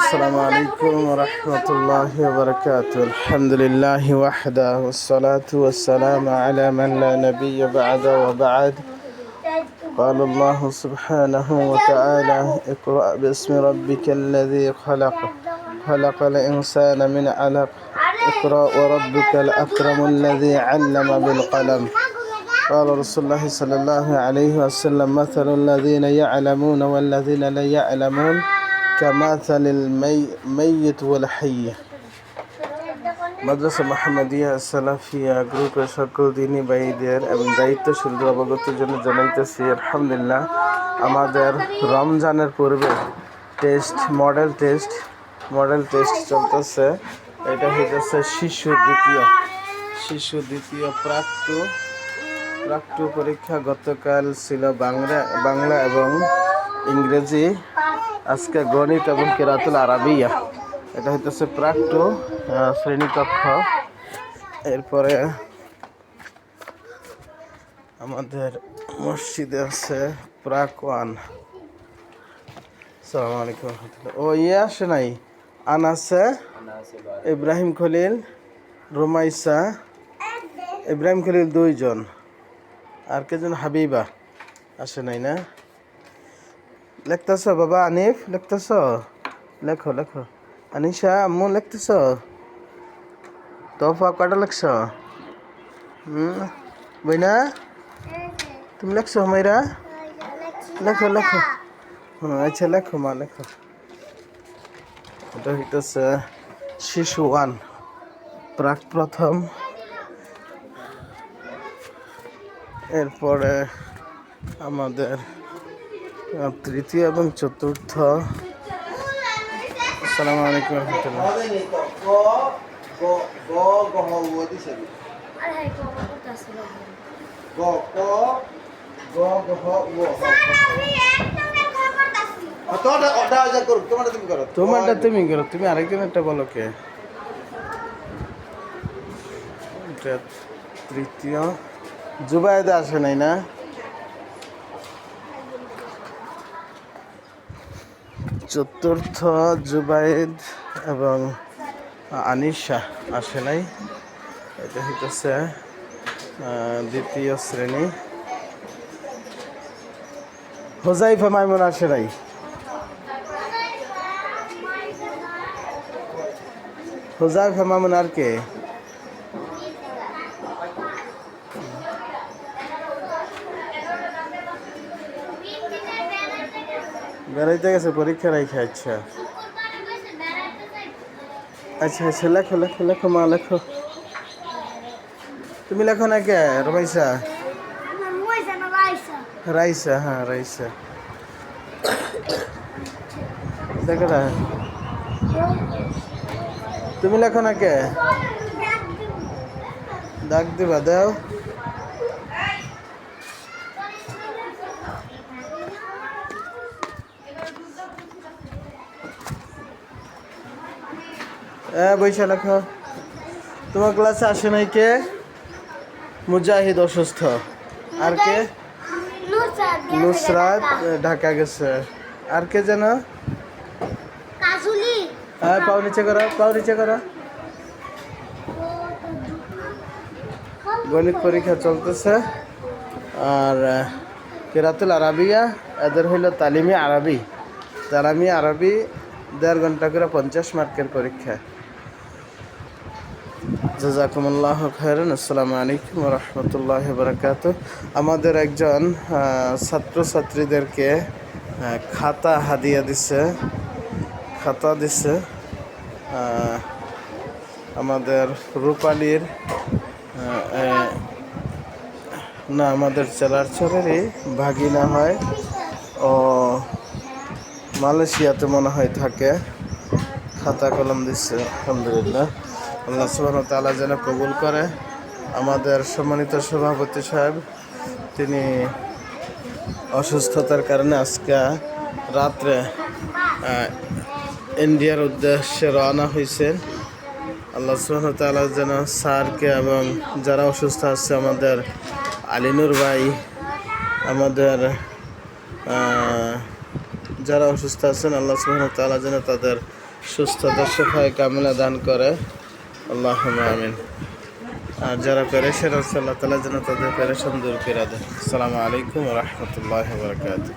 السلام عليكم ورحمة الله وبركاته. الحمد لله وحده والصلاة والسلام على من لا نبي بعد وبعد. قال الله سبحانه وتعالى: اقرأ باسم ربك الذي خلق خلق الإنسان من علق اقرأ وربك الأكرم الذي علم بالقلم. قال رسول الله صلى الله عليه وسلم: مثل الذين يعلمون والذين لا يعلمون كمثل الميت والحي. মাদ্রাসা মোহাম্মদিয়া সালাফিয়া গ্রুপের সকল দিনী ভাইদের এবং দায়িত্বশীলদের অবগতির জন্য জানাইতেছি, আলহামদুলিল্লাহ আমাদের রমজানের পূর্বে মডেল টেস্ট চলতেছে। এটা হইতেছে শিশু দ্বিতীয় প্রাক্টু পরীক্ষা। গতকাল ছিল বাংলা এবং ইংরেজি, আজকে গণিত এবং কিরাতুল আরাবিয়া। এটা হইতেছে প্রাক্টু শ্রেণীকক্ষ। এরপরে আমাদের মসজিদে আছে প্রাক ওয়ান। আসসালামু আলাইকুম রহমতুল্লাহ। ও আসে নাই, আছে ইব্রাহিম খলিল, রুমাইসা, ইব্রাহিম খলিল 2 জন, আর কেজন হাবিবা আসে নাই না? লিখতেছ বাবা? আনিফ লিখতেছ? লেখো আনিশা, আম্মু লিখতেছ? তোফা কটা লিখছ? বইনা তুমি লিখছ? হুমাইরা লেখো আচ্ছা লেখো মা লেখো। এটা হইতেছে শিশু 1 প্রথম। এরপরে আমাদের তৃতীয় এবং চতুর্থ। আসসালামু আলাইকুম রহমতুল্লাহ। তোমারটা তুমি করো, তুমি আরেকজন একটা বলো কে? তৃতীয় জুবাইদা আসে নাই না? চতুর্থ জুবাইদ এবং আনিশা আসে নাই। এটা হইতেছে দ্বিতীয় শ্রেণী। হোজাইফা মাইমুন আসে নাই। হোজাইফা মাইমুন আর কে? বেড়াইতে গেছে পরীক্ষা রাইখা। আচ্ছা লেখো মা লেখো। তুমি লেখো না কে? রমাইসা রাইসা, হ্যাঁ রাইসা দেখো না, তুমি লেখো না কে? ডাক দিবা, দাও। বৈশা লেখো। তোমার ক্লাসে আসে নাই কে? মুজাহিদ অসুস্থ। আর কে? নুসরাত ঢাকা গেছে। আর কে যেন? হ্যাঁ, পাও নিচে করো। গণিত পরীক্ষা চলতেছে। আর কিরাতুল আরাবিয়া এদের হইল তালিমি আরবি 1.5 ঘন্টা করে 50 মার্কের পরীক্ষা। জাযাকুমুল্লাহু খায়রান। আসসালামু আলাইকুম ওয়া রাহমাতুল্লাহি ওয়া বারাকাতুহু। আমাদের একজন ছাত্রছাত্রীদেরকে খাতা হাদিয়া দিছে, আমাদের রূপালীর না, আমাদের চেলারচরেরই ভাগিনা হয়, ও মালয়েশিয়াতে মনে হয় থাকে। খাতা কলম দিচ্ছে, আলহামদুলিল্লাহ। আল্লাহ সুবহানাহু ওয়া তাআলা যেন কবুল করে। আমাদের সম্মানিত সভাপতি সাহেব, তিনি অসুস্থতার কারণে আজকে রাত্রে ইন্ডিয়ার উদ্দেশ্যে রওনা হয়েছেন। আল্লাহ সুবহানাহু ওয়া তাআলা যেন স্যারকে এবং যারা অসুস্থ আছে, আমাদের আলিনুর ভাই, আমাদের যারা অসুস্থ আছেন, আল্লাহ সুবহানাহু ওয়া তাআলা যেন তাদের সুস্থতা শেফায়ে কামিলা দান করে। আল্লাহুম্মা আমিন। আর যারা পেরেশান আছে আল্লাহ তাআলা যেন তাদের পেরেশান দূর করে দেয়। আসসালামু আলাইকুম ওয়া রাহমাতুল্লাহি ওয়া বারাকাতুহু।